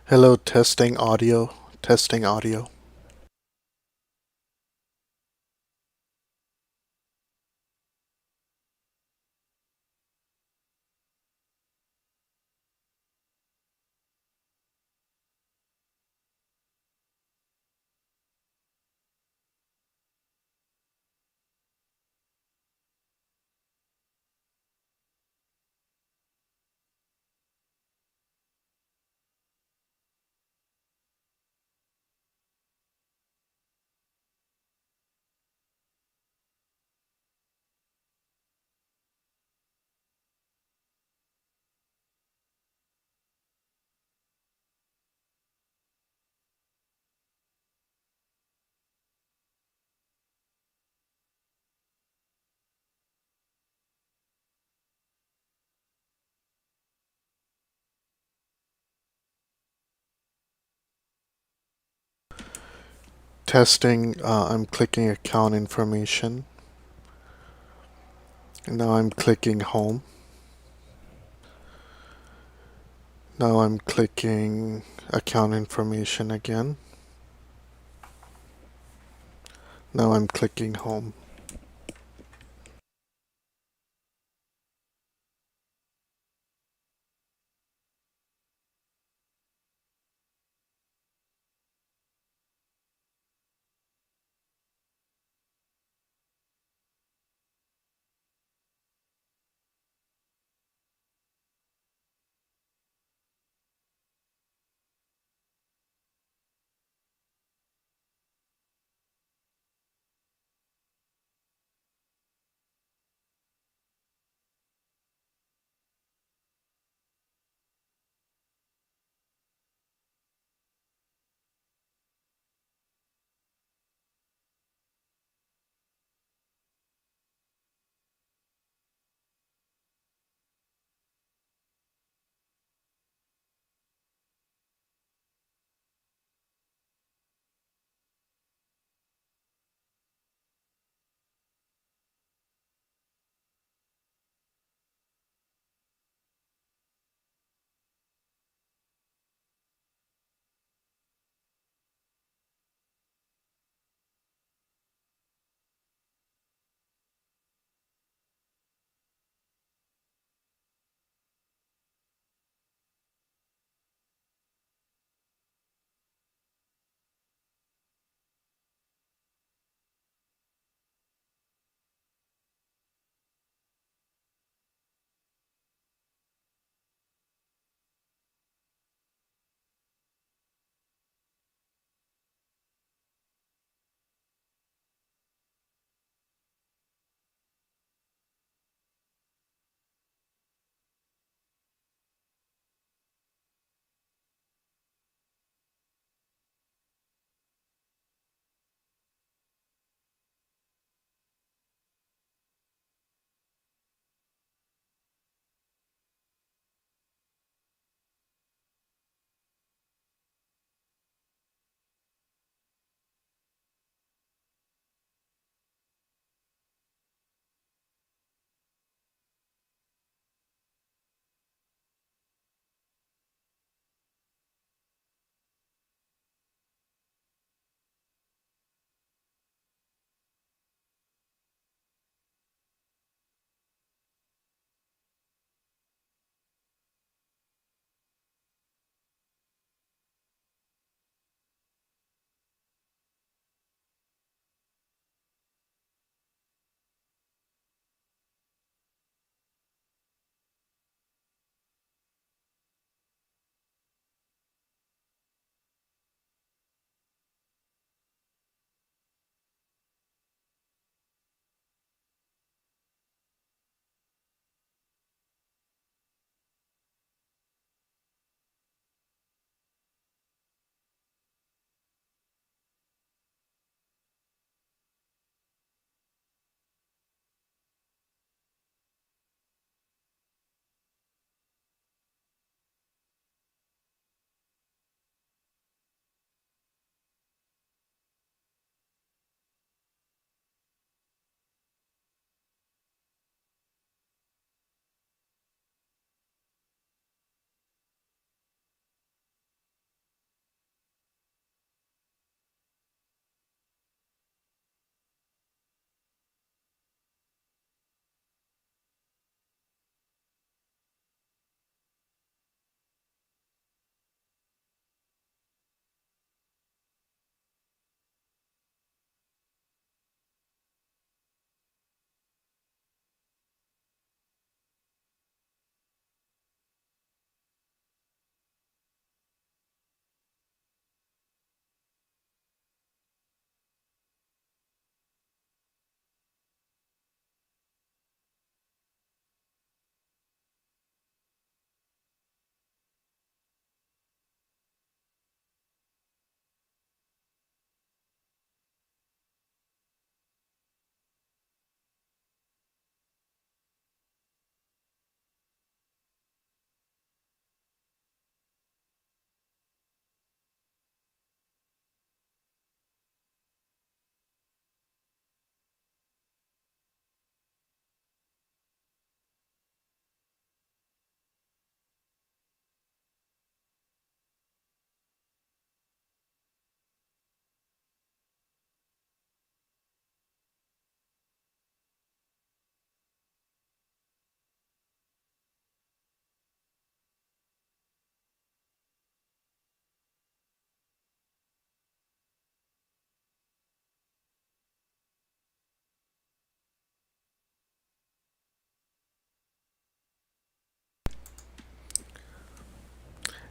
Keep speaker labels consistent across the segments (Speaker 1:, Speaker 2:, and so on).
Speaker 1: Hello, testing audio, testing audio. Testing, I'm clicking account information. Now I'm clicking home. Now I'm clicking account information again. Now I'm clicking home.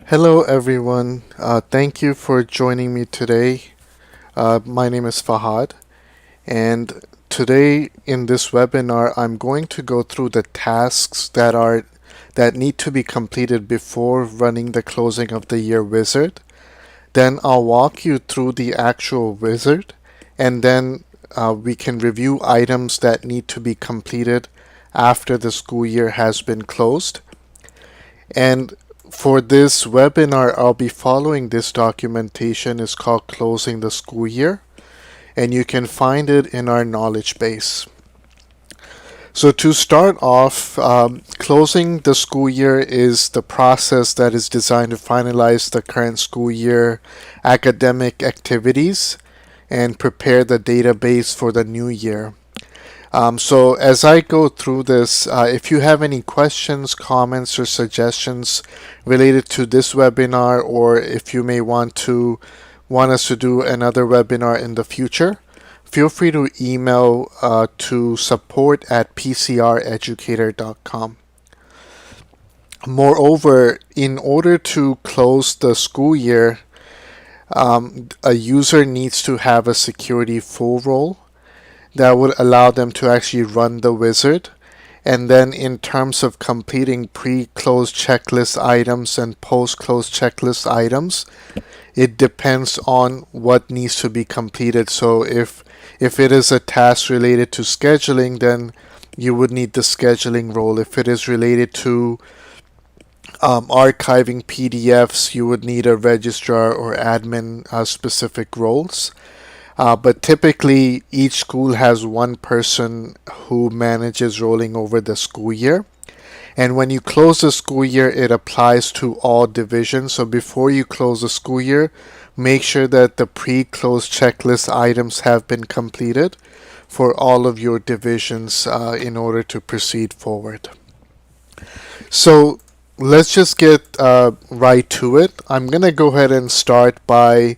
Speaker 1: Hello, everyone. Thank you for joining me today. My name is Fahad, and today in this webinar, I'm going to go through the tasks that need to be completed before running the closing of the year wizard. Then I'll walk you through the actual wizard, and then we can review items that need to be completed after the school year has been closed. And for this webinar, I'll be following this documentation. It's called Closing the School Year, and you can find it in our knowledge base. So to start off, closing the school year is the process that is designed to finalize the current school year academic activities and prepare the database for the new year. So as I go through this, if you have any questions, comments, or suggestions related to this webinar, or if you may want us to do another webinar in the future, feel free to email to support@pcreducator.com. Moreover, in order to close the school year, a user needs to have a security full role that would allow them to actually run the wizard. And then in terms of completing pre-close checklist items and post-close checklist items, it depends on what needs to be completed. So if it is a task related to scheduling, then you would need the scheduling role. If it is related to archiving PDFs, you would need a registrar or admin specific roles. But typically, each school has one person who manages rolling over the school year. And when you close the school year, it applies to all divisions. So before you close the school year, make sure that the pre-close checklist items have been completed for all of your divisions in order to proceed forward. So let's just get right to it. I'm going to go ahead and start by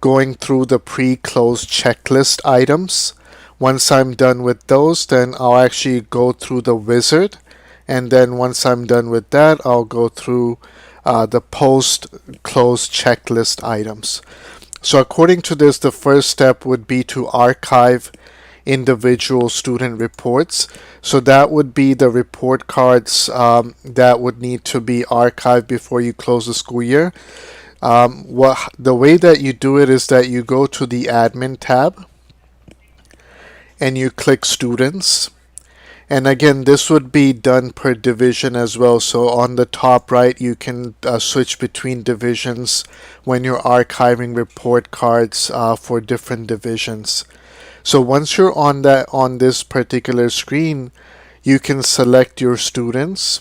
Speaker 1: going through the pre-closed checklist items. Once I'm done with those, then I'll actually go through the wizard. And then once I'm done with that, I'll go through the post-closed checklist items. So according to this, the first step would be to archive individual student reports. So that would be the report cards that would need to be archived before you close the school year. The way that you do it is that you go to the admin tab and you click students. And again, this would be done per division as well. So on the top right, you can switch between divisions when you're archiving report cards for different divisions. So once you're on this particular screen, you can select your students.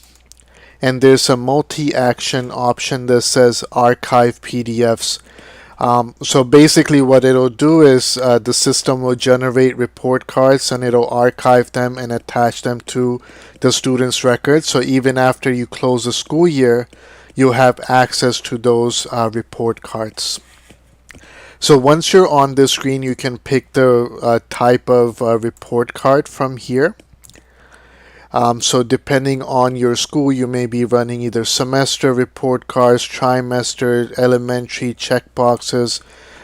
Speaker 1: And there's a multi-action option that says archive PDFs. So basically what it'll do is the system will generate report cards and it'll archive them and attach them to the student's records. So even after you close the school year, you'll have access to those report cards. So once you're on this screen, you can pick the type of report card from here. So depending on your school, you may be running either semester report cards, trimester, elementary, checkboxes,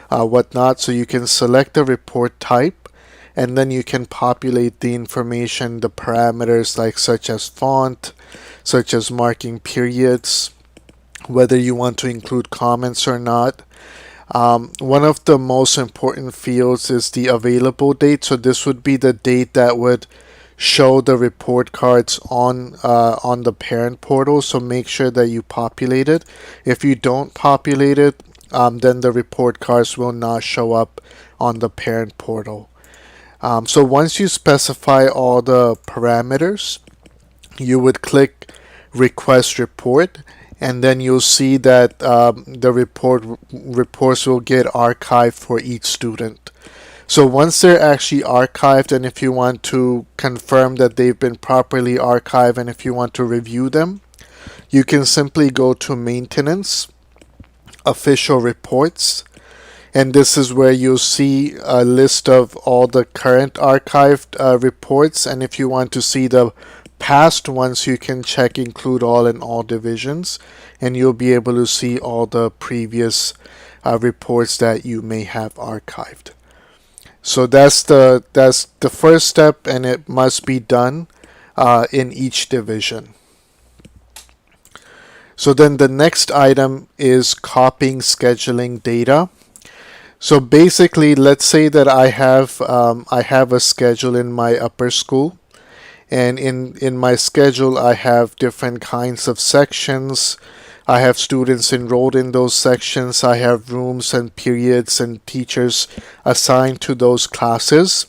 Speaker 1: whatnot. So you can select the report type and then you can populate the information, the parameters like such as font, such as marking periods, whether you want to include comments or not. One of the most important fields is the available date. So this would be the date that would show the report cards on the parent portal. So make sure that you populate it. If you don't populate it, then the report cards will not show up on the parent portal. So once you specify all the parameters, you would click request report, and then you'll see that the reports will get archived for each student. So once they're actually archived, and if you want to confirm that they've been properly archived and if you want to review them, you can simply go to maintenance, official reports, and this is where you'll see a list of all the current archived reports. And if you want to see the past ones, you can check include all in all divisions, and you'll be able to see all the previous reports that you may have archived. So that's the first step, and it must be done in each division. So then the next item is copying scheduling data. So basically, let's say that I have a schedule in my upper school, and in my schedule I have different kinds of sections. I have students enrolled in those sections. I have rooms and periods and teachers assigned to those classes.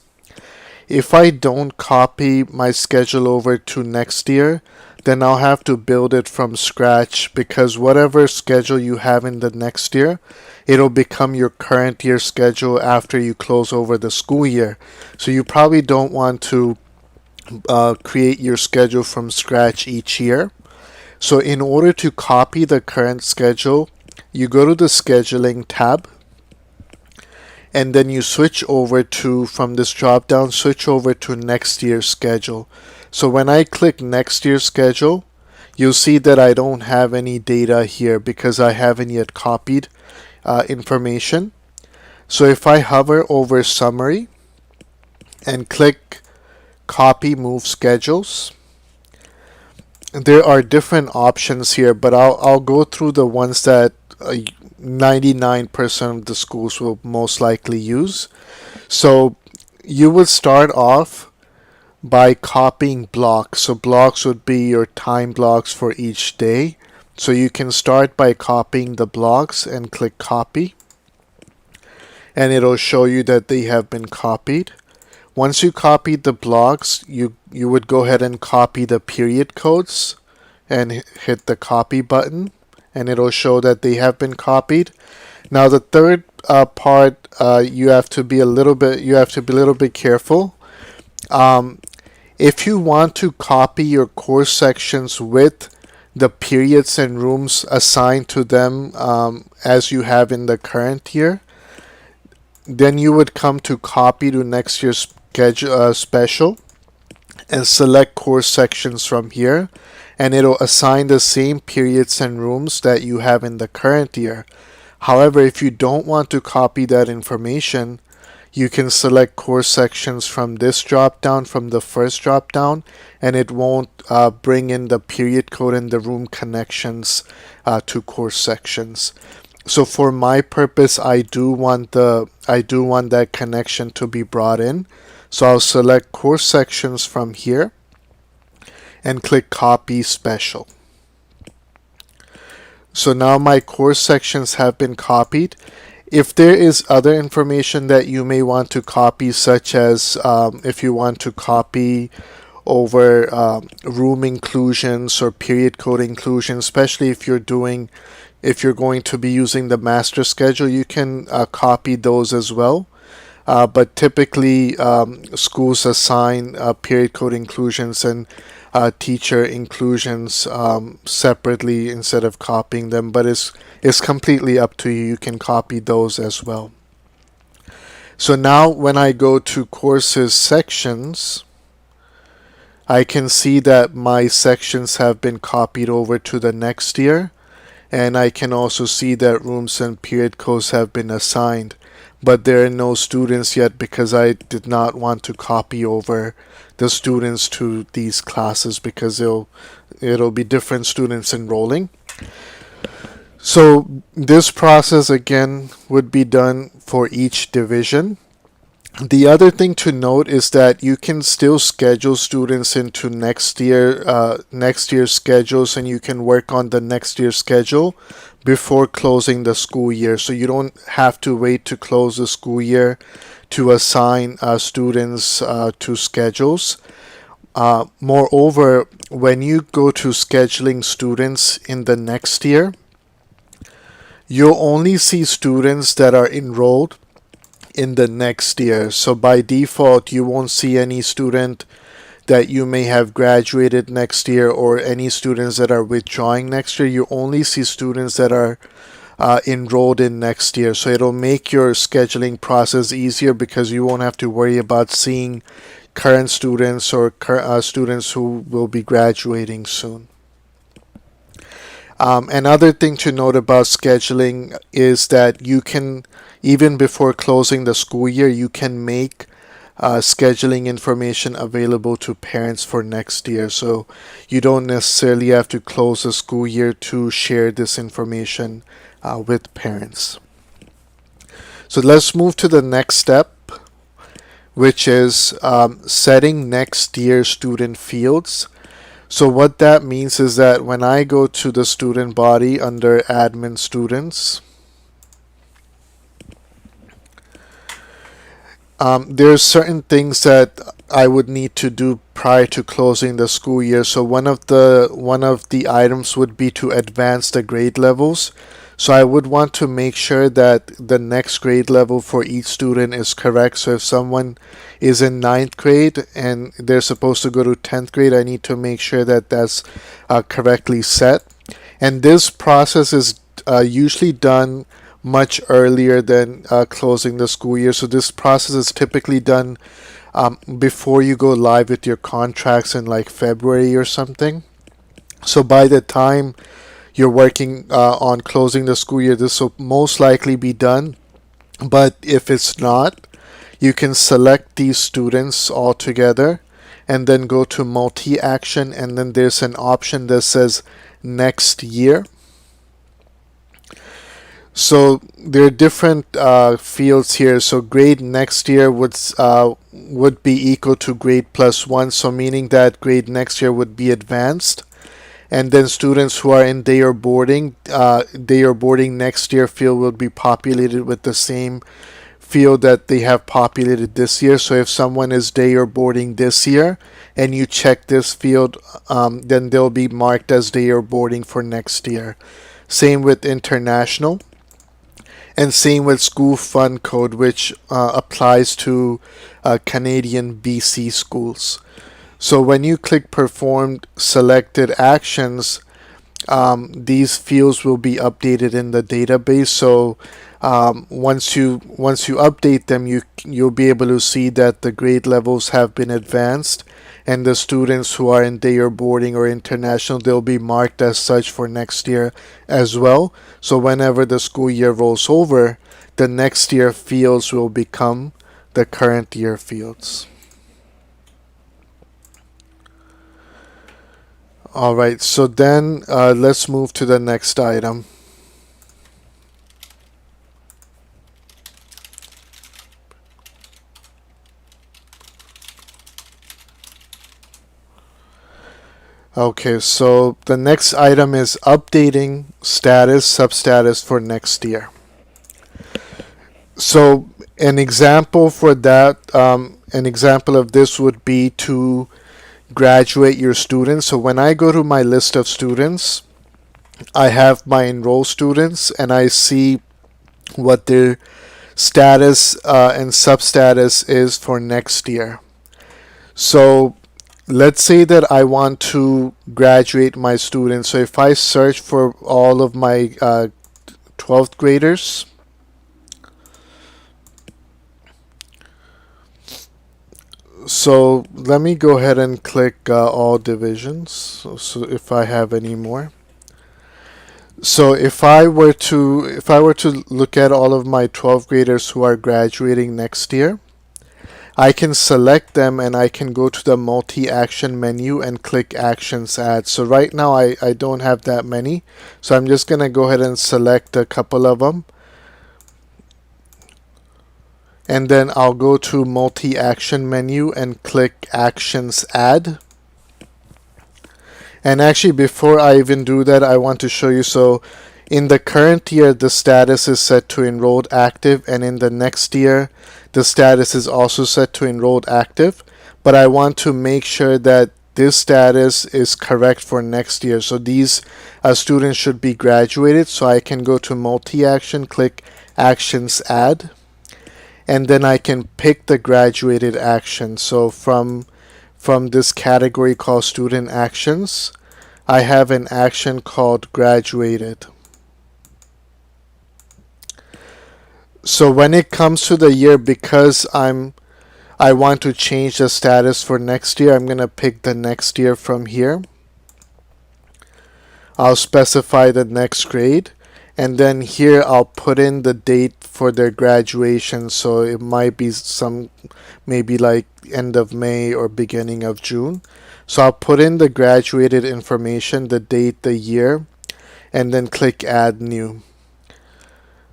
Speaker 1: If I don't copy my schedule over to next year, then I'll have to build it from scratch, because whatever schedule you have in the next year, it'll become your current year schedule after you close over the school year. So you probably don't want to create your schedule from scratch each year. So in order to copy the current schedule, you go to the scheduling tab, and then you switch over to, from this drop down, switch over to next year's schedule. So when I click next year's schedule, you'll see that I don't have any data here because I haven't yet copied information. So if I hover over summary and click copy move schedules, there are different options here, but I'll go through the ones that 99% of the schools will most likely use. So you would start off by copying blocks. So blocks would be your time blocks for each day. So you can start by copying the blocks and click copy, and it'll show you that they have been copied. Once you copied the blocks, you would go ahead and copy the period codes and hit the copy button, and it'll show that they have been copied. Now the third part, you have to be a little bit careful. If you want to copy your course sections with the periods and rooms assigned to them as you have in the current year, then you would come to copy to next year's schedule, special, and select course sections from here, and it'll assign the same periods and rooms that you have in the current year. However, if you don't want to copy that information, you can select course sections from this drop down, from the first drop down, and it won't bring in the period code and the room connections to course sections. So for my purpose, I do want that connection to be brought in. So I'll select course sections from here and click copy special. So now my course sections have been copied. If there is other information that you may want to copy, such as if you want to copy over room inclusions or period code inclusions, especially if you're going to be using the master schedule, you can copy those as well. But typically schools assign period code inclusions and teacher inclusions separately instead of copying them, but it's completely up to you. You can copy those as well. So now when I go to courses sections, I can see that my sections have been copied over to the next year, and I can also see that rooms and period codes have been assigned, but there are no students yet because I did not want to copy over the students to these classes because it'll be different students enrolling. So this process again would be done for each division. The other thing to note is that you can still schedule students into next year's schedules, and you can work on the next year's schedule before closing the school year. So you don't have to wait to close the school year to assign students to schedules. Moreover, when you go to scheduling students in the next year, you'll only see students that are enrolled in the next year. So by default, you won't see any student that you may have graduated next year or any students that are withdrawing next year. You only see students that are enrolled in next year. So it'll make your scheduling process easier because you won't have to worry about seeing current students or students who will be graduating soon. Another thing to note about scheduling is that you can, even before closing the school year, you can make scheduling information available to parents for next year. So you don't necessarily have to close the school year to share this information with parents. So let's move to the next step, which is setting next year's student fields. So what that means is that when I go to the student body under admin students, there's certain things that I would need to do prior to closing the school year. So one of the items would be to advance the grade levels. So I would want to make sure that the next grade level for each student is correct. So if someone is in 9th grade and they're supposed to go to 10th grade, I need to make sure that that's correctly set. And this process is usually done much earlier than closing the school year. So this process is typically done before you go live with your contracts in like February or something. So by the time you're working on closing the school year, this will most likely be done. But if it's not, you can select these students all together and then go to multi-action, and then there's an option that says next year. So there are different fields here. So grade next year would be equal to grade +1. So meaning that grade next year would be advanced. And then students who are in day or boarding next year field will be populated with the same field that they have populated this year. So if someone is day or boarding this year and you check this field, then they'll be marked as day or boarding for next year. Same with international. And same with school fund code, which applies to Canadian BC schools. So when you click performed selected actions, these fields will be updated in the database. So once you update them, you'll be able to see that the grade levels have been advanced, and the students who are in day or boarding or international, they'll be marked as such for next year as well. So whenever the school year rolls over, the next year fields will become the current year fields. All right, so then let's move to the next item. Okay, so the next item is updating status, substatus for next year. So an example for that, an example of this would be to graduate your students. So when I go to my list of students, I have my enroll students and I see what their status and substatus is for next year. So let's say that I want to graduate my students. So if I search for all of my 12th graders, so let me go ahead and click all divisions. So if I have any more. So if I were to look at all of my 12th graders who are graduating next year, I can select them and I can go to the multi-action menu and click actions add. So right now I don't have that many. So I'm just going to go ahead and select a couple of them. And then I'll go to multi-action menu and click actions add. And actually before I even do that, I want to show you. So in the current year, the status is set to enrolled active, and in the next year, the status is also set to enrolled active. But I want to make sure that this status is correct for next year. So these students should be graduated. So I can go to multi-action, click actions add, and then I can pick the graduated action. So from this category called student actions, I have an action called graduated. So when it comes to the year, because I'm I want to change the status for next year. I'm going to pick the next year from here. I'll specify the next grade, and then here I'll put in the date for their graduation. So it might be maybe like end of May or beginning of June. So I'll put in the graduated information, the date, the year, and then click add new.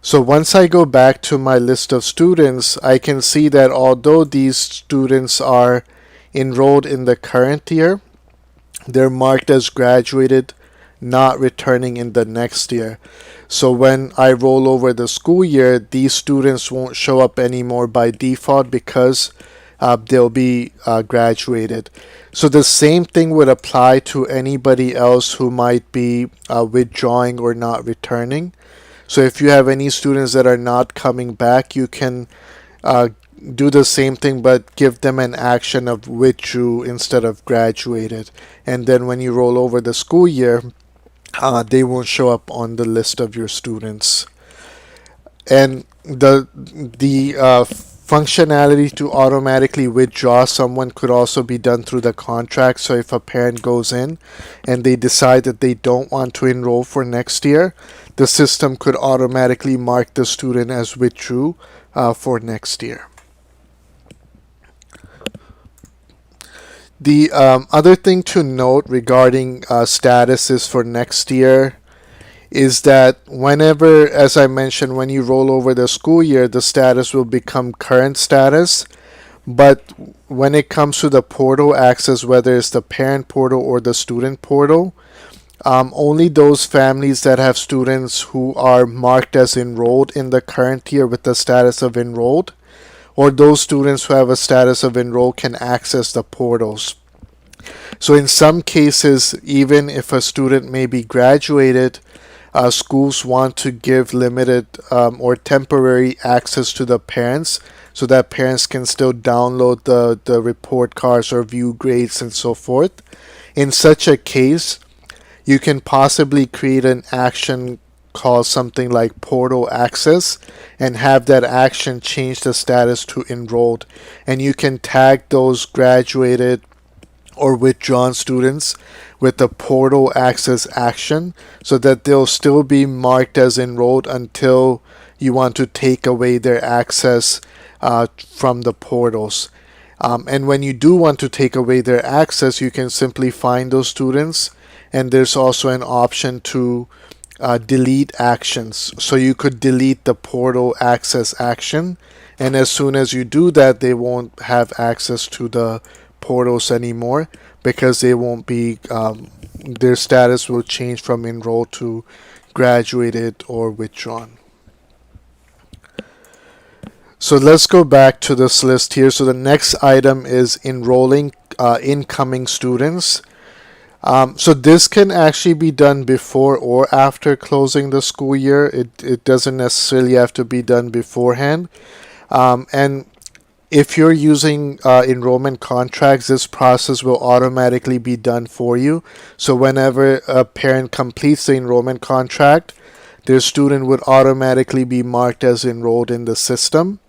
Speaker 1: So once I go back to my list of students, I can see that although these students are enrolled in the current year, they're marked as graduated, not returning in the next year. So when I roll over the school year, these students won't show up anymore by default because they'll be graduated. So the same thing would apply to anybody else who might be withdrawing or not returning. So if you have any students that are not coming back, you can do the same thing but give them an action of withdrew instead of graduated. And then when you roll over the school year, they won't show up on the list of your students. And the functionality to automatically withdraw someone could also be done through the contract. So if a parent goes in and they decide that they don't want to enroll for next year, the system could automatically mark the student as withdrew for next year. The other thing to note regarding statuses for next year is that whenever, as I mentioned, when you roll over the school year, the status will become current status. But when it comes to the portal access, whether it's the parent portal or the student portal, only those families that have students who are marked as enrolled in the current year with the status of enrolled, or those students who have a status of enrolled, can access the portals. So in some cases, even if a student may be graduated, schools want to give limited or temporary access to the parents so that parents can still download the report cards or view grades and so forth. In such a case, you can possibly create an action called something like portal access and have that action change the status to enrolled. And you can tag those graduated or withdrawn students with the portal access action so that they'll still be marked as enrolled until you want to take away their access from the portals. And when you do want to take away their access, you can simply find those students, and there's also an option to delete actions. So you could delete the portal access action, and as soon as you do that, they won't have access to the portals anymore because they won't be their status will change from enrolled to graduated or withdrawn. So let's go back to this list here. So the next item is enrolling incoming students. So this can actually be done before or after closing the school year. It doesn't necessarily have to be done beforehand. And if you're using enrollment contracts, this process will automatically be done for you. So whenever a parent completes the enrollment contract, their student would automatically be marked as enrolled in the system.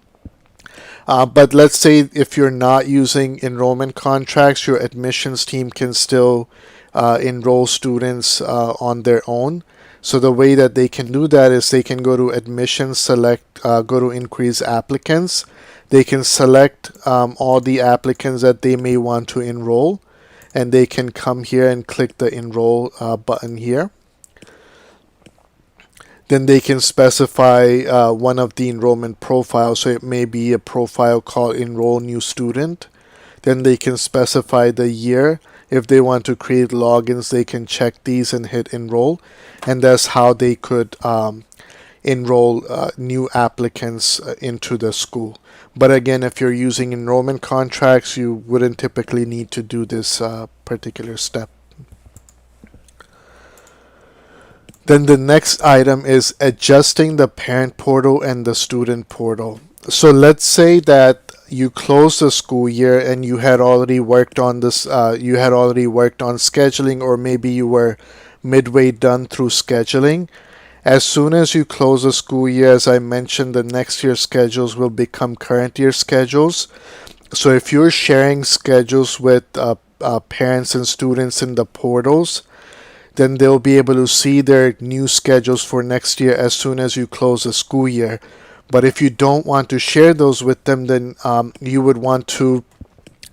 Speaker 1: But let's say if you're not using enrollment contracts, your admissions team can still enroll students on their own. So the way that they can do that is they can go to admissions, select, go to increase applicants. They can select all the applicants that they may want to enroll, and they can come here and click the enroll button here. Then they can specify one of the enrollment profiles. So it may be a profile called enroll new student. Then they can specify the year. If they want to create logins, they can check these and hit enroll. And that's how they could enroll new applicants into the school. But again, if you're using enrollment contracts, you wouldn't typically need to do this particular step. Then the next item is adjusting the parent portal and the student portal. So let's say that you close the school year and you had already worked on this, you had already worked on scheduling, or maybe you were midway done through scheduling. As soon as you close the school year, as I mentioned, the next year's schedules will become current year schedules. So if you're sharing schedules with parents and students in the portals, then they'll be able to see their new schedules for next year as soon as you close the school year. But if you don't want to share those with them, then you would want to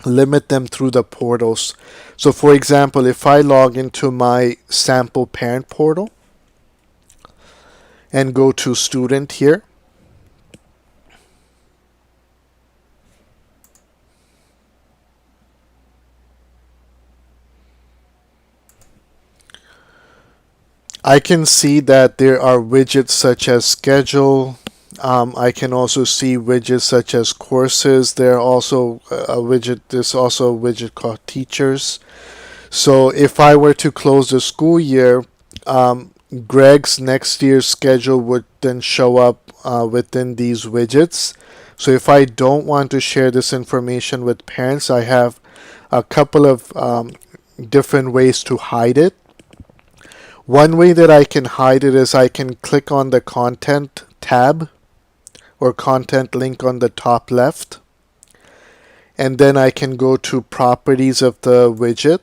Speaker 1: limit them through the portals. So for example, if I log into my sample parent portal and go to student here, I can see that there are widgets such as schedule. I can also see widgets such as courses. There are also there's also a widget called teachers. So if I were to close the school year, Greg's next year's schedule would then show up within these widgets. So if I don't want to share this information with parents, I have a couple of different ways to hide it. One way that I can hide it is I can click on the content tab or content link on the top left, and then I can go to properties of the widget,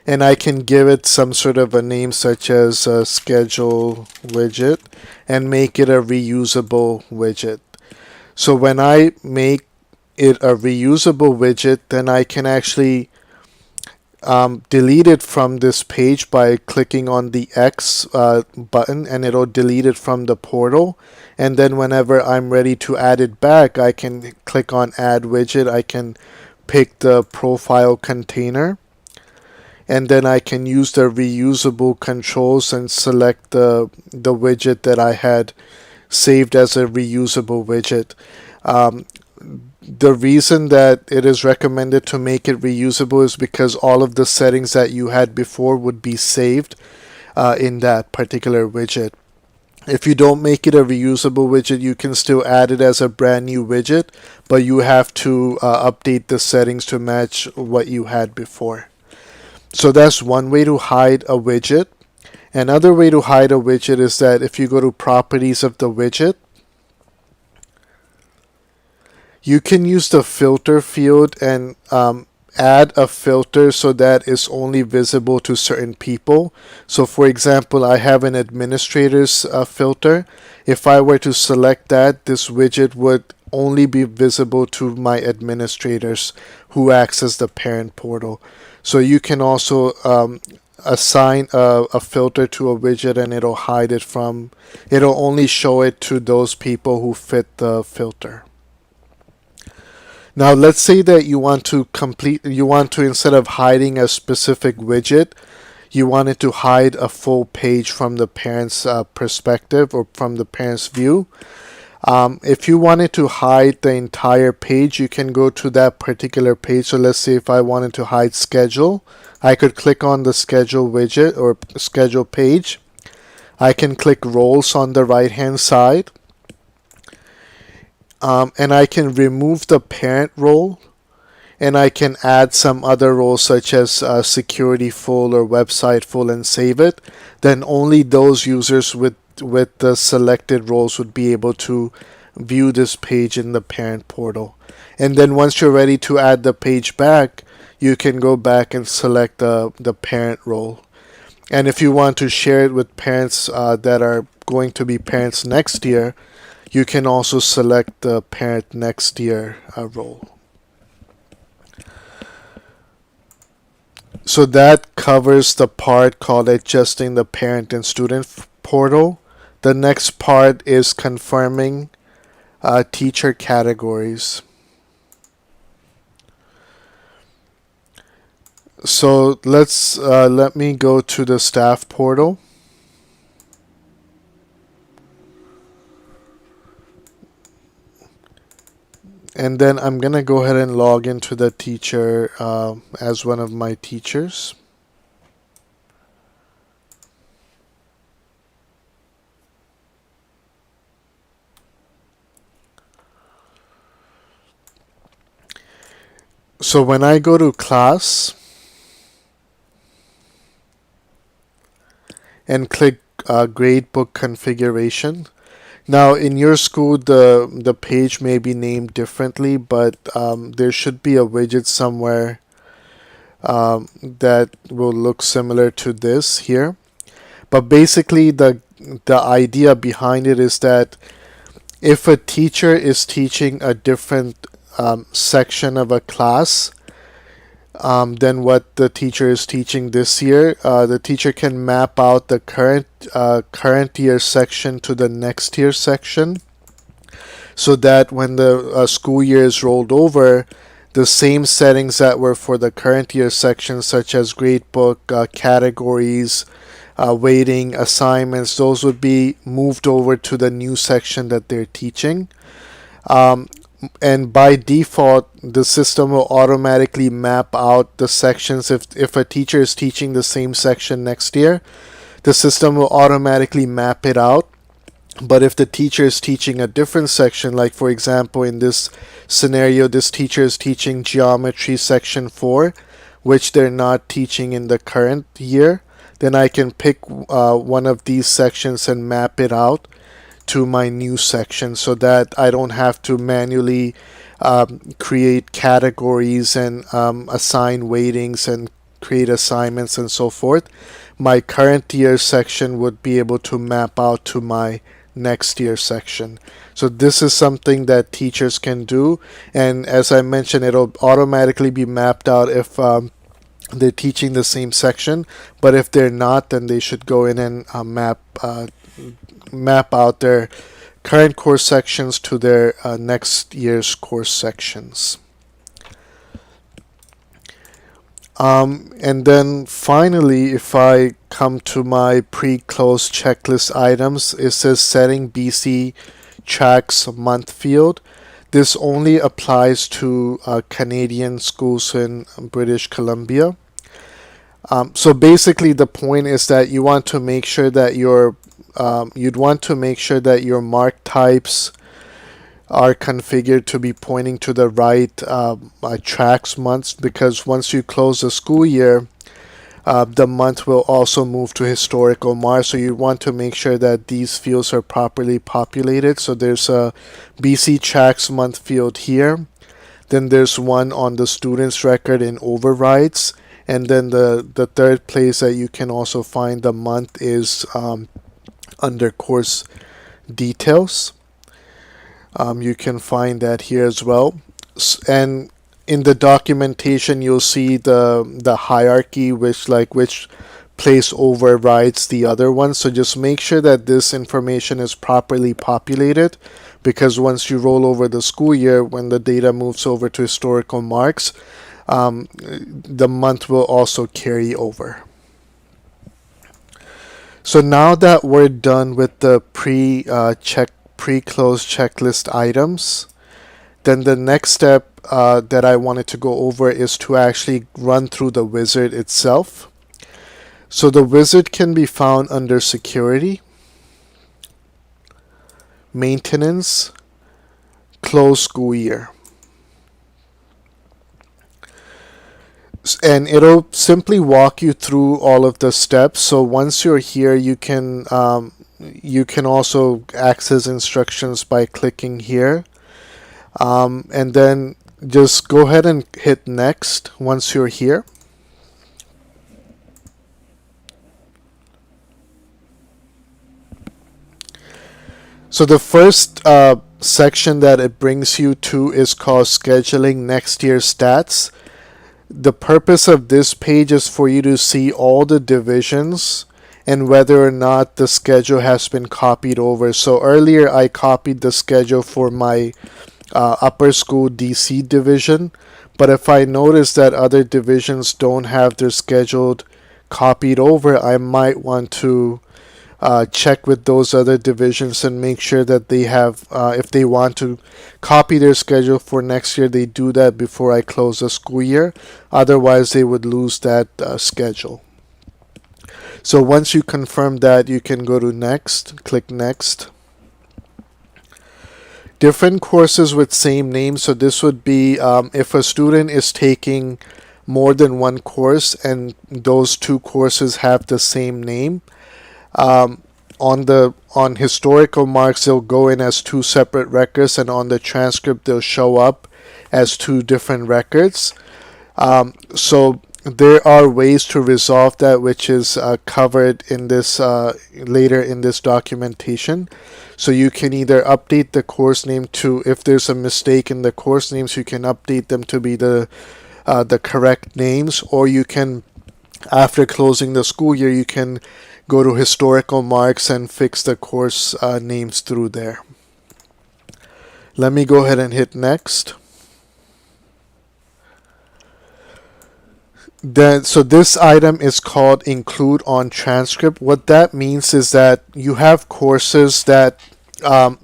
Speaker 1: and I can give it some sort of a name such as a schedule widget and make it a reusable widget. So when I make it a reusable widget, then I can actually delete it from this page by clicking on the X button, and it'll delete it from the portal. And then whenever I'm ready to add it back, I can click on add widget. I can pick the profile container, and then I can use the reusable controls and select the widget that I had saved as a reusable widget. The reason that it is recommended to make it reusable is because all of the settings that you had before would be saved in that particular widget. If you don't make it a reusable widget, you can still add it as a brand new widget, but you have to update the settings to match what you had before. So that's one way to hide a widget. Another way to hide a widget is that if you go to properties of the widget, you can use the filter field and add a filter so that it's only visible to certain people. So for example, I have an administrator's filter. If I were to select that, this widget would only be visible to my administrators who access the parent portal. So you can also assign a filter to a widget, and it'll only show it to those people who fit the filter. Now let's say that you want to instead of hiding a specific widget, you wanted to hide a full page from the parent's perspective or from the parent's view. If you wanted to hide the entire page, you can go to that particular page. So let's say if I wanted to hide schedule, I could click on the schedule widget or schedule page. I can click roles on the right hand side. And I can remove the parent role, and I can add some other roles such as security full or website full and save it. Then only those users with the selected roles would be able to view this page in the parent portal. And then once you're ready to add the page back, you can go back and select the parent role. And if you want to share it with parents that are going to be parents next year, you can also select the parent next year role. So that covers the part called adjusting the parent and student portal. The next part is confirming teacher categories. So let me go to the staff portal. And then I'm going to go ahead and log into the teacher as one of my teachers. So when I go to class and click gradebook configuration, Now, in your school, the page may be named differently, but there should be a widget somewhere that will look similar to this here. But basically, the idea behind it is that if a teacher is teaching a different section of a class than what the teacher is teaching this year, the teacher can map out the current year section to the next year section, so that when the school year is rolled over, the same settings that were for the current year section, such as gradebook, categories, weighting, assignments, those would be moved over to the new section that they're teaching. And by default, the system will automatically map out the sections. If a teacher is teaching the same section next year, the system will automatically map it out. But if the teacher is teaching a different section, like for example in this scenario, this teacher is teaching geometry section 4, which they're not teaching in the current year, then I can pick one of these sections and map it out to my new section, so that I don't have to manually create categories and assign weightings and create assignments and so forth. My current year section would be able to map out to my next year section. So this is something that teachers can do, and as I mentioned, it'll automatically be mapped out if they're teaching the same section, but if they're not, then they should go in and map out their current course sections to their next year's course sections. And then finally, if I come to my pre-close checklist items, it says setting BC tracks month field. This only applies to Canadian schools in British Columbia. So basically, the point is that you want to make sure that you'd want to make sure that your mark types are configured to be pointing to the right tracks months, because once you close the school year, the month will also move to historical marks. So you want to make sure that these fields are properly populated. So there's a BC tracks month field here. Then there's one on the student's record in overrides. And then the third place that you can also find the month is under course details. You can find that here as well. And in the documentation, you'll see the hierarchy, which place overrides the other one. So just make sure that this information is properly populated, because once you roll over the school year, when the data moves over to historical marks, the month will also carry over. So now that we're done with the pre-close checklist items, then the next step that I wanted to go over is to actually run through the wizard itself. So the wizard can be found under Security, Maintenance, Close School Year. And it'll simply walk you through all of the steps. So once you're here, you can also access instructions by clicking here, and then just go ahead and hit next once you're here. So the first section that it brings you to is called Scheduling Next Year Stats. The purpose of this page is for you to see all the divisions and whether or not the schedule has been copied over. So earlier I copied the schedule for my upper school DC division, but if I notice that other divisions don't have their schedule copied over, I might want to check with those other divisions and make sure that they have, if they want to copy their schedule for next year, they do that before I close the school year. Otherwise, they would lose that schedule. So once you confirm that, you can go to next, click next. Different courses with same name. So this would be if a student is taking more than one course and those two courses have the same name. on historical marks they'll go in as two separate records, and on the transcript they'll show up as two different records. So there are ways to resolve that, which is covered in this later in this documentation. So you can either update the course name to, if there's a mistake in the course names, you can update them to be the correct names, or you can, after closing the school year, you can go to historical marks and fix the course names through there. Let me go ahead and hit next. So this item is called include on transcript. What that means is that you have courses that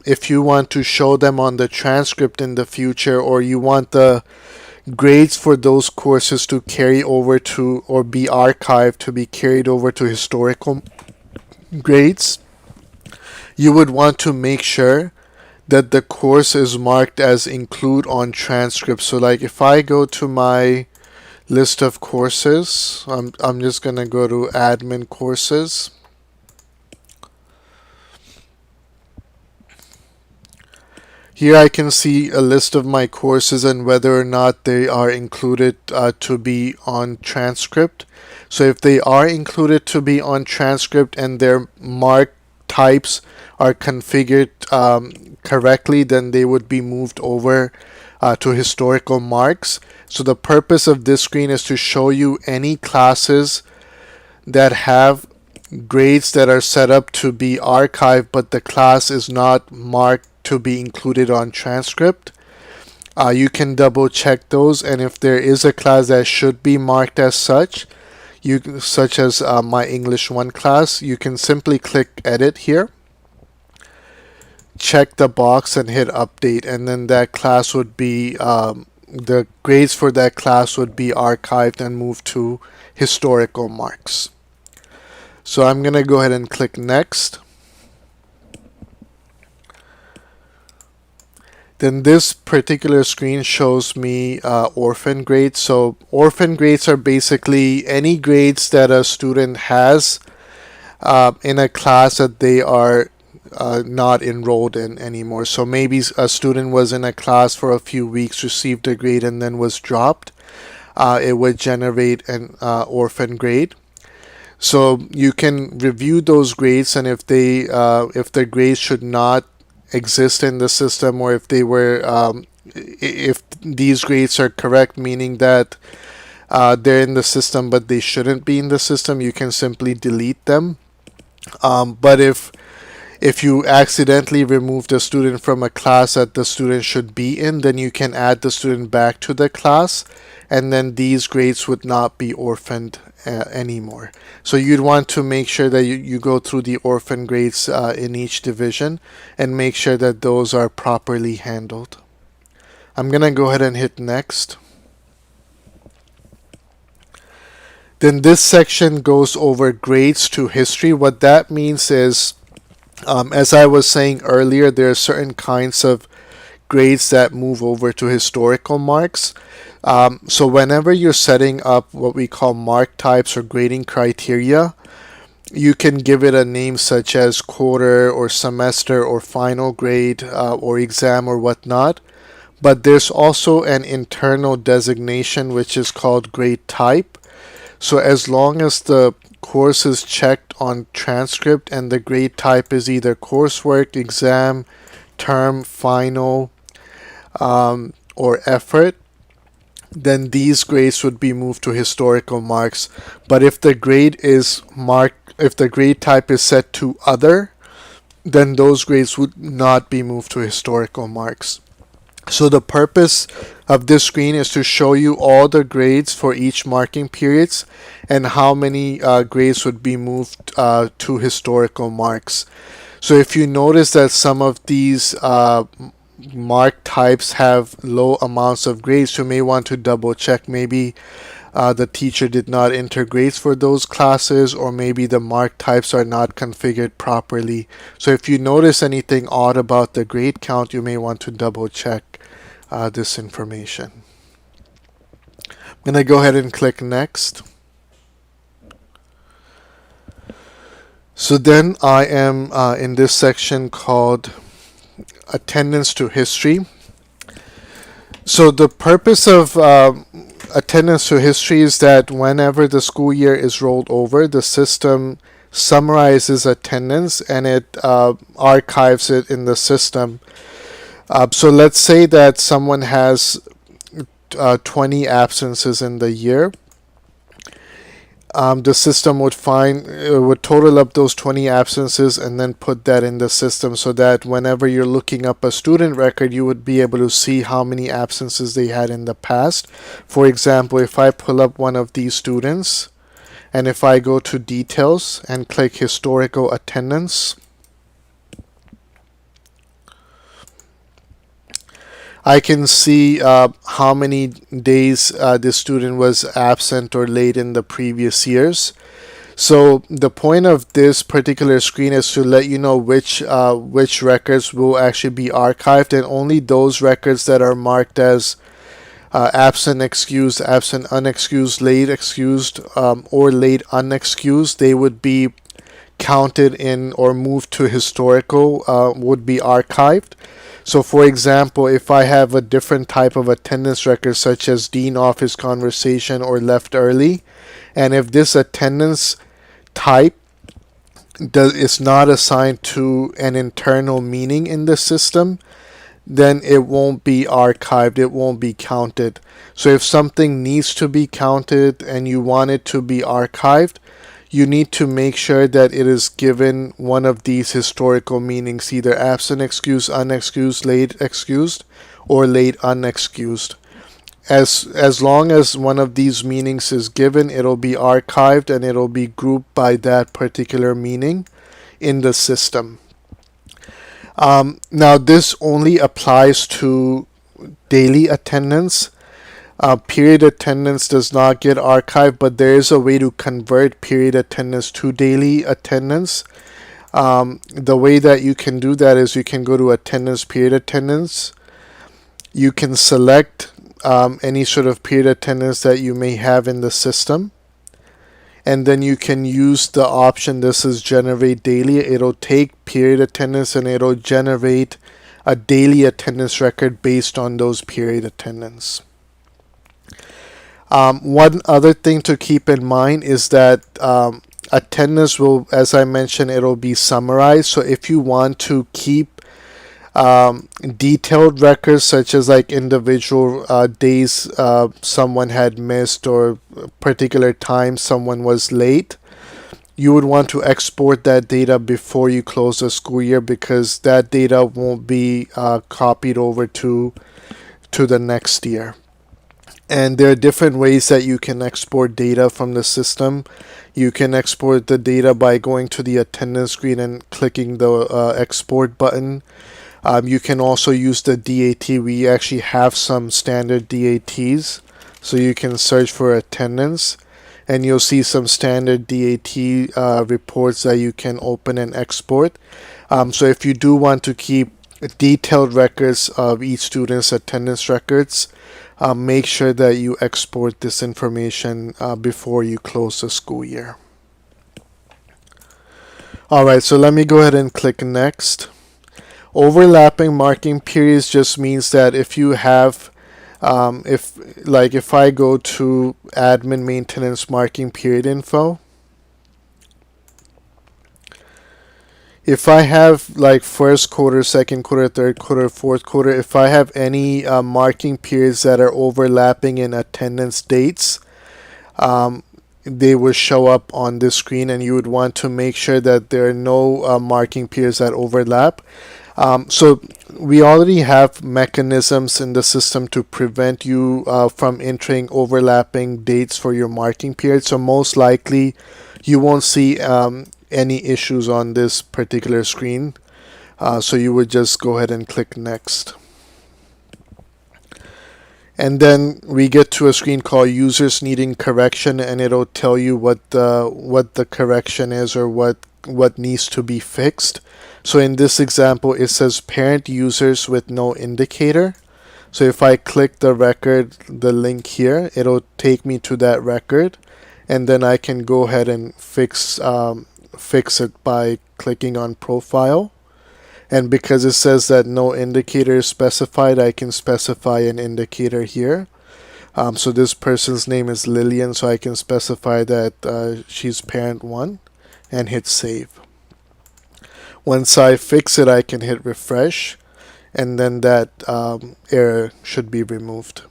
Speaker 1: if you want to show them on the transcript in the future, or you want the grades for those courses to carry over to, or be archived to be carried over to historical grades, you would want to make sure that the course is marked as include on transcript. So like if I go to my list of courses, I'm just going to go to admin courses. Here I can see a list of my courses and whether or not they are included to be on transcript. So if they are included to be on transcript and their mark types are configured correctly, then they would be moved over to historical marks. So the purpose of this screen is to show you any classes that have grades that are set up to be archived, but the class is not marked to be included on transcript. You can double check those, and if there is a class that should be marked as such, such as my English 1 class, you can simply click edit here, check the box and hit update, and then that class would be the grades for that class would be archived and moved to historical marks. So I'm going to go ahead and click next. Then this particular screen shows me orphan grades. So orphan grades are basically any grades that a student has in a class that they are not enrolled in anymore. So maybe a student was in a class for a few weeks, received a grade, and then was dropped. It would generate an orphan grade. So you can review those grades, and if the grades should not exist in the system, or if they were if these grades are correct, meaning that they're in the system but they shouldn't be in the system, you can simply delete them. But if you accidentally remove the student from a class that the student should be in, then you can add the student back to the class, and then these grades would not be orphaned anymore. So you'd want to make sure that you go through the orphan grades in each division and make sure that those are properly handled. I'm going to go ahead and hit next. Then this section goes over grades to history. What that means is, as I was saying earlier, there are certain kinds of grades that move over to historical marks. So whenever you're setting up what we call mark types or grading criteria, you can give it a name such as quarter or semester or final grade or exam or whatnot. But there's also an internal designation which is called grade type. So as long as the course is checked on transcript and the grade type is either coursework, exam, term, final, or effort, then these grades would be moved to historical marks. But if the grade is marked, if the grade type is set to other, then those grades would not be moved to historical marks. So the purpose of this screen is to show you all the grades for each marking periods and how many grades would be moved to historical marks. So if you notice that some of these mark types have low amounts of grades, you may want to double check. Maybe the teacher did not enter grades for those classes, or maybe the mark types are not configured properly. So if you notice anything odd about the grade count, you may want to double check this information. I'm going to go ahead and click next. So then I am in this section called attendance to history. So the purpose of attendance to history is that whenever the school year is rolled over, the system summarizes attendance and it archives it in the system. So let's say that someone has 20 absences in the year. The system would total up those 20 absences and then put that in the system so that whenever you're looking up a student record, you would be able to see how many absences they had in the past. For example, if I pull up one of these students and if I go to details and click historical attendance, I can see how many days the student was absent or late in the previous years. So the point of this particular screen is to let you know which records will actually be archived, and only those records that are marked as absent excused, absent unexcused, late excused, or late unexcused, they would be counted in or moved to historical, would be archived. So for example, if I have a different type of attendance record such as dean office conversation or left early, and if this attendance type is not assigned to an internal meaning in the system, then it won't be archived, it won't be counted. So if something needs to be counted and you want it to be archived, you need to make sure that it is given one of these historical meanings, either absent excused, unexcused, late excused, or late unexcused. As long as one of these meanings is given, it'll be archived and it'll be grouped by that particular meaning in the system. Now this only applies to daily attendance. Period attendance does not get archived, but there is a way to convert period attendance to daily attendance. The way that you can do that is you can go to attendance, period attendance. You can select any sort of period attendance that you may have in the system. And then you can use the option, this is generate daily. It'll take period attendance and it'll generate a daily attendance record based on those period attendance. One other thing to keep in mind is that attendance will, as I mentioned, it'll be summarized. So if you want to keep detailed records such as like individual days someone had missed or particular time someone was late, you would want to export that data before you close the school year, because that data won't be copied over to the next year. And there are different ways that you can export data from the system. You can export the data by going to the attendance screen and clicking the export button. You can also use the DAT. We actually have some standard DATs. So you can search for attendance and you'll see some standard DAT reports that you can open and export. So if you do want to keep detailed records of each student's attendance records, make sure that you export this information before you close the school year. Alright, so let me go ahead and click next. Overlapping marking periods just means that if you have, if I go to admin maintenance marking period info, if I have like first quarter, second quarter, third quarter, fourth quarter, if I have any marking periods that are overlapping in attendance dates, they will show up on this screen, and you would want to make sure that there are no marking periods that overlap. So we already have mechanisms in the system to prevent you from entering overlapping dates for your marking period. So most likely you won't see any issues on this particular screen. So you would just go ahead and click next. And then we get to a screen called users needing correction, and it'll tell you what the correction is or what needs to be fixed. So in this example, it says parent users with no indicator. So if I click the record, the link here, it'll take me to that record, and then I can go ahead and fix fix it by clicking on profile. And because it says that no indicator is specified, I can specify an indicator here. So this person's name is Lillian, so I can specify that she's parent 1 and hit save. Once I fix it, I can hit refresh, and then that error should be removed.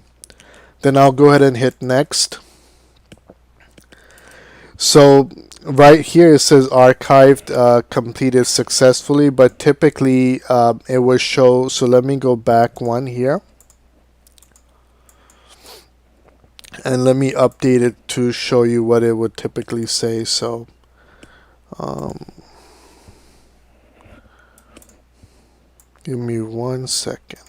Speaker 1: Then I'll go ahead and hit next. So right here it says archived completed successfully, but typically it will show, so let me go back one here. And let me update it to show you what it would typically say. So give me 1 second.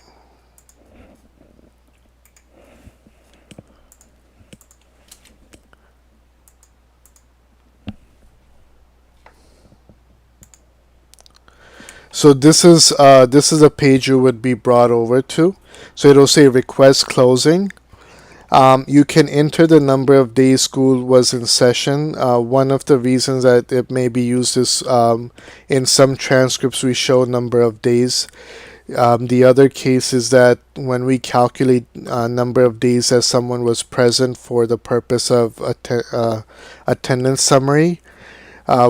Speaker 1: So this is a page you would be brought over to. So it'll say request closing. You can enter the number of days school was in session. One of the reasons that it may be used is in some transcripts we show number of days. The other case is that when we calculate number of days that someone was present for the purpose of attendance summary,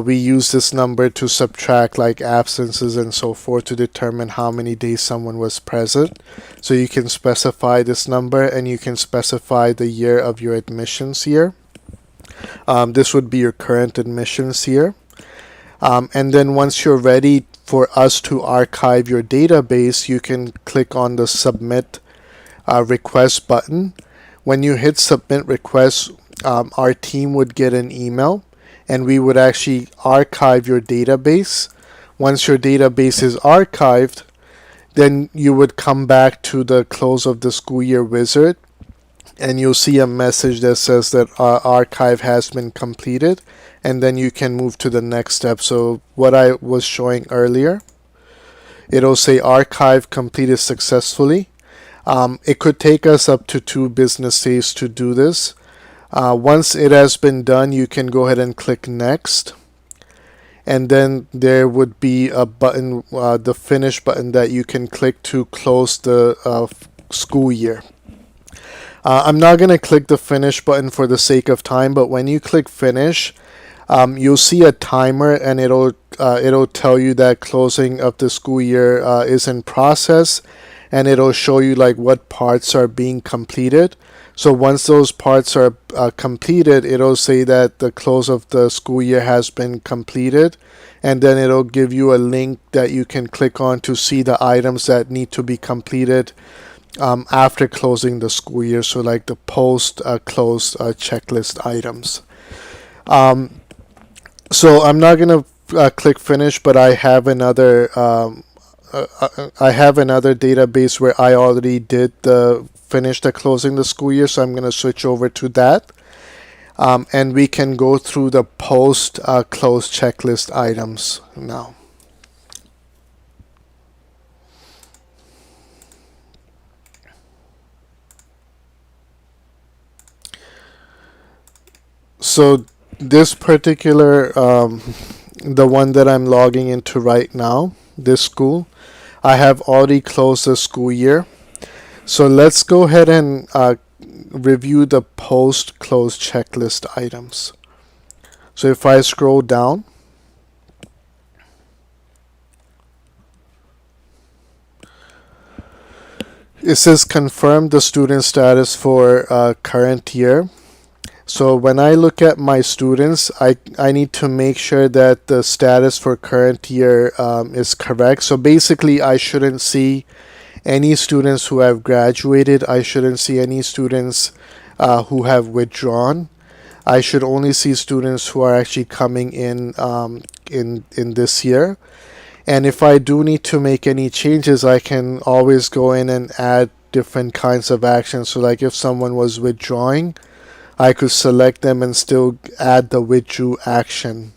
Speaker 1: we use this number to subtract like absences and so forth to determine how many days someone was present. So you can specify this number, and you can specify the year of your admissions year. This would be your current admissions year. And then once you're ready for us to archive your database, you can click on the submit request button. When you hit submit request, our team would get an email, and we would actually archive your database. Once your database is archived, then you would come back to the close of the school year wizard, and you'll see a message that says that our archive has been completed, and then you can move to the next step. So what I was showing earlier, it'll say archive completed successfully. It could take us up to 2 business days to do this. Once it has been done, you can go ahead and click next, and then there would be a button, the finish button, that you can click to close the school year. I'm not going to click the finish button for the sake of time, but when you click finish, you'll see a timer, and it'll tell you that closing of the school year is in process, and it'll show you like what parts are being completed. So once those parts are completed, it'll say that the close of the school year has been completed, and then it'll give you a link that you can click on to see the items that need to be completed after closing the school year. So like the post-close checklist items. So I'm not going to click finish, but I have another database where I already did finish the closing the school year, so I'm going to switch over to that, and we can go through the post close checklist items now. So this particular the one that I'm logging into right now, this school, I have already closed the school year. So let's go ahead and review the post-close checklist items. So if I scroll down, it says confirm the student status for current year. So when I look at my students, I need to make sure that the status for current year is correct. So basically, I shouldn't see any students who have graduated. I shouldn't see any students who have withdrawn. I should only see students who are actually coming in this year. And if I do need to make any changes, I can always go in and add different kinds of actions. So like if someone was withdrawing, I could select them and still add the withdrew action.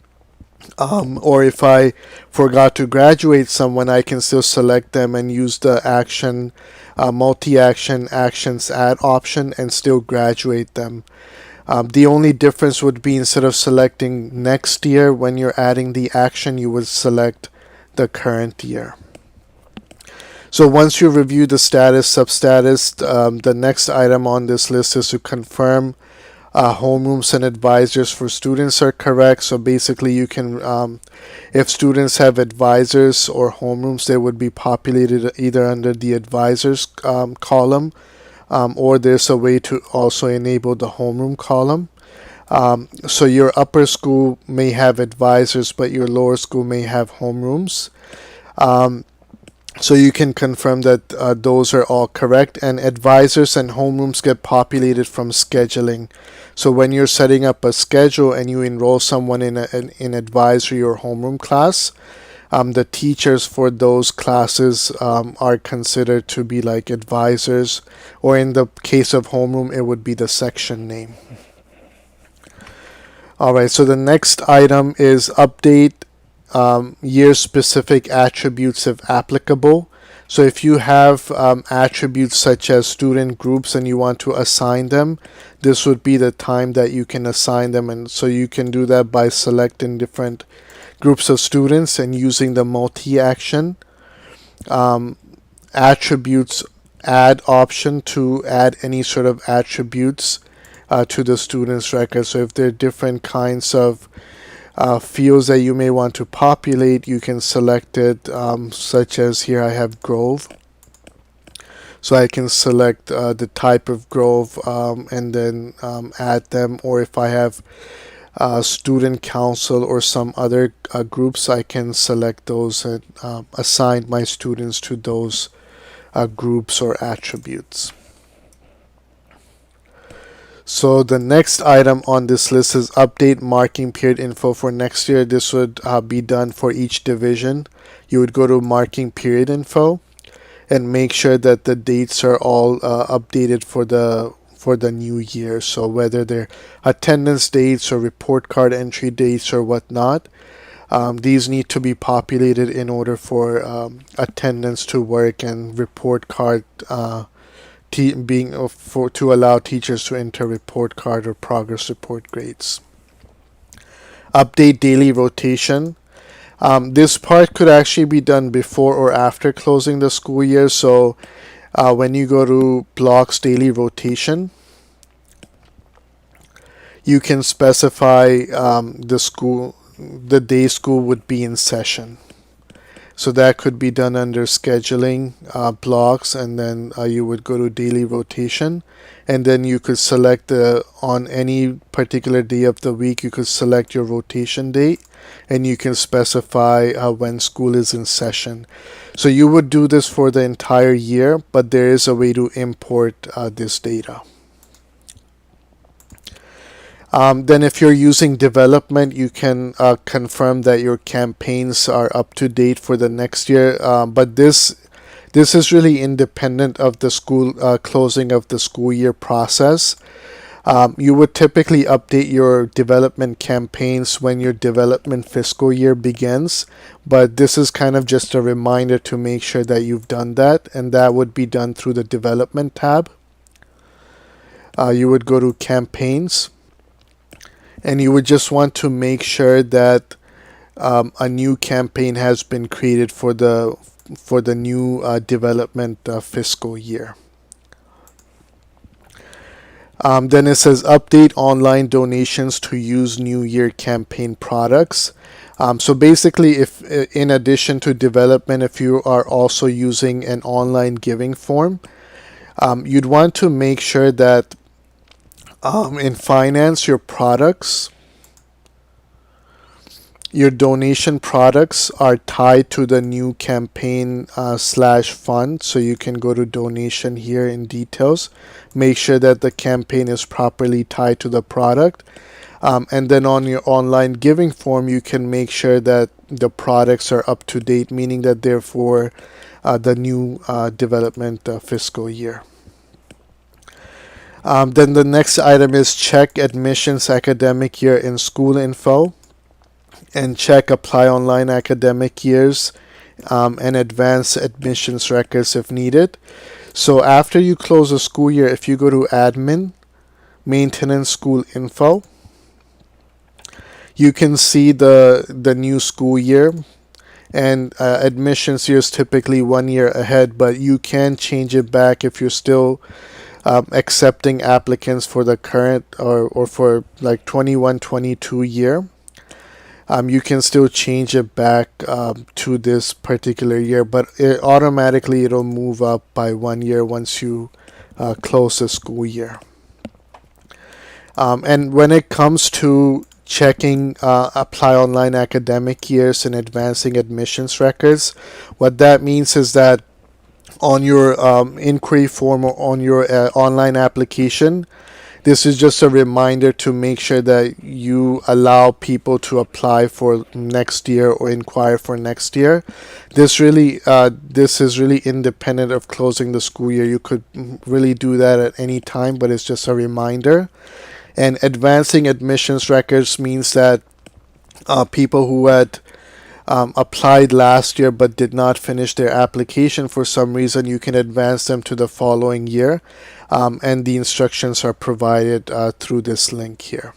Speaker 1: Or if I forgot to graduate someone, I can still select them and use the action, multi-action actions add option, and still graduate them. The only difference would be instead of selecting next year when you're adding the action, you would select the current year. So once you review the status, substatus, the next item on this list is to confirm homerooms and advisors for students are correct. So basically you can, if students have advisors or homerooms, they would be populated either under the advisors column, or there's a way to also enable the homeroom column. So your upper school may have advisors, but your lower school may have homerooms. So you can confirm that those are all correct, and advisors and homerooms get populated from scheduling. So when you're setting up a schedule and you enroll someone in an advisory or homeroom class, the teachers for those classes are considered to be like advisors, or in the case of homeroom, it would be the section name. Alright, so the next item is update year-specific attributes if applicable. So if you have attributes such as student groups and you want to assign them, this would be the time that you can assign them. And so you can do that by selecting different groups of students and using the multi-action attributes add option to add any sort of attributes to the student's record. So if there are different kinds of fields that you may want to populate, you can select it, such as here I have Grove. So I can select the type of Grove and then add them, or if I have student council or some other groups, I can select those and assign my students to those groups or attributes. So the next item on this list is update marking period info for next year. This would be done for each division. You would go to marking period info and make sure that the dates are all updated for the new year. So whether they're attendance dates or report card entry dates or whatnot, these need to be populated in order for attendance to work and report card to allow teachers to enter report card or progress report grades. Update daily rotation. This part could actually be done before or after closing the school year. So when you go to blocks daily rotation, you can specify the day school would be in session. So that could be done under scheduling blocks, and then you would go to daily rotation, and then you could select on any particular day of the week, you could select your rotation date, and you can specify when school is in session. So you would do this for the entire year, but there is a way to import this data. Then if you're using development, you can confirm that your campaigns are up to date for the next year. But this is really independent of the school closing of the school year process. You would typically update your development campaigns when your development fiscal year begins, but this is kind of just a reminder to make sure that you've done that, and that would be done through the development tab. You would go to campaigns, and you would just want to make sure that a new campaign has been created for the new development fiscal year. Then it says update online donations to use New Year campaign products. So basically, if in addition to development, if you are also using an online giving form, you'd want to make sure that in finance, your donation products are tied to the new campaign /fund. So you can go to donation here in details, make sure that the campaign is properly tied to the product. And then on your online giving form, you can make sure that the products are up to date, meaning that they're for the new development fiscal year. Then the next item is check admissions academic year in school info, and check apply online academic years and advance admissions records if needed. So after you close the school year, if you go to admin, maintenance school info. You can see the new school year, and admissions year is typically 1 year ahead, but you can change it back if you're still accepting applicants for the current or for like 21-22 year. You can still change it back to this particular year, but it'll move up by 1 year once you close the school year. And when it comes to checking apply online academic years and advancing admissions records, what that means is that on your inquiry form or on your online application, this is just a reminder to make sure that you allow people to apply for next year or inquire for next year. This is really independent of closing the school year. You could really do that at any time, but it's just a reminder. And advancing admissions records means that people who had applied last year but did not finish their application for some reason, you can advance them to the following year, and the instructions are provided through this link here.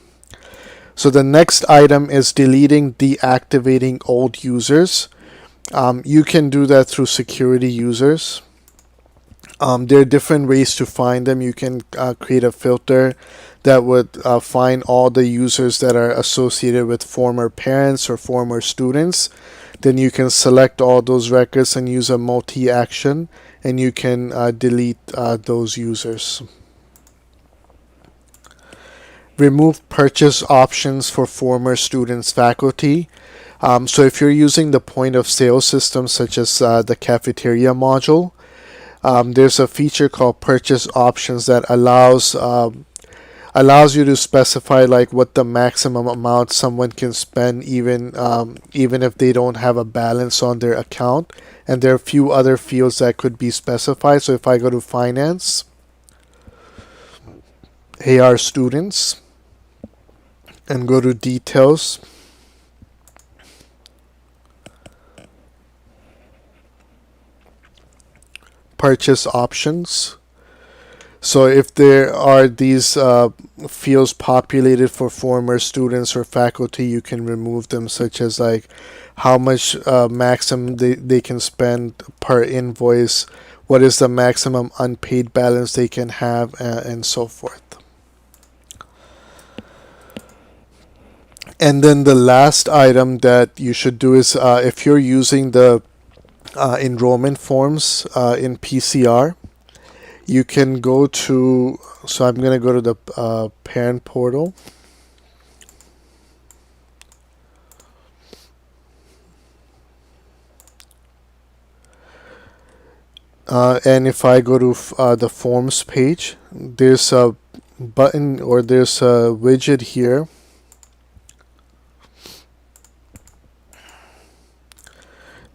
Speaker 1: So the next item is deleting, deactivating old users. You can do that through security users. There are different ways to find them. You can create a filter that would find all the users that are associated with former parents or former students. Then you can select all those records and use a multi-action, and you can delete those users. Remove purchase options for former students, faculty. So if you're using the point of sale system such as the cafeteria module, there's a feature called purchase options that allows you to specify like what the maximum amount someone can spend, even if they don't have a balance on their account. And there are a few other fields that could be specified. So if I go to finance, AR students, and go to details, purchase options. So if there are these fields populated for former students or faculty, you can remove them, such as like how much maximum they can spend per invoice, what is the maximum unpaid balance they can have, and so forth. And then the last item that you should do is if you're using the enrollment forms in PCR, you can go to, so I'm going to go to the parent portal. And if I go to the forms page, there's a button or there's a widget here.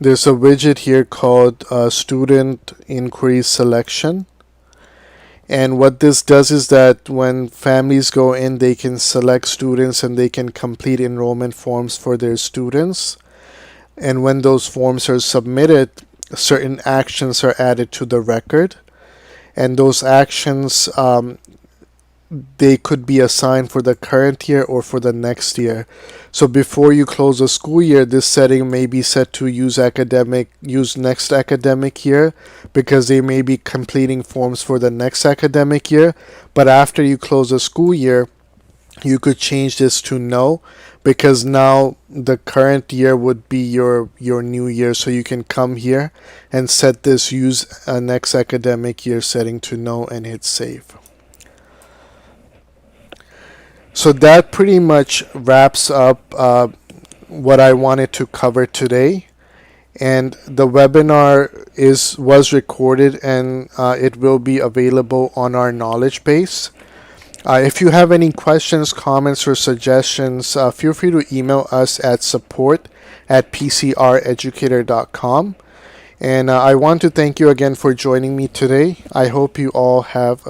Speaker 1: There's a widget here called Student Inquiry Selection. And what this does is that when families go in, they can select students and they can complete enrollment forms for their students. And when those forms are submitted, certain actions are added to the record. And those actions, they could be assigned for the current year or for the next year. So before you close the school year, this setting may be set to use next academic year, because they may be completing forms for the next academic year. But after you close the school year, you could change this to no, because now the current year would be your new year. So you can come here and set this use next academic year setting to no and hit save. So that pretty much wraps up what I wanted to cover today. And the webinar was recorded, and it will be available on our knowledge base. If you have any questions, comments, or suggestions, feel free to email us at support@pcreducator.com. And I want to thank you again for joining me today. I hope you all have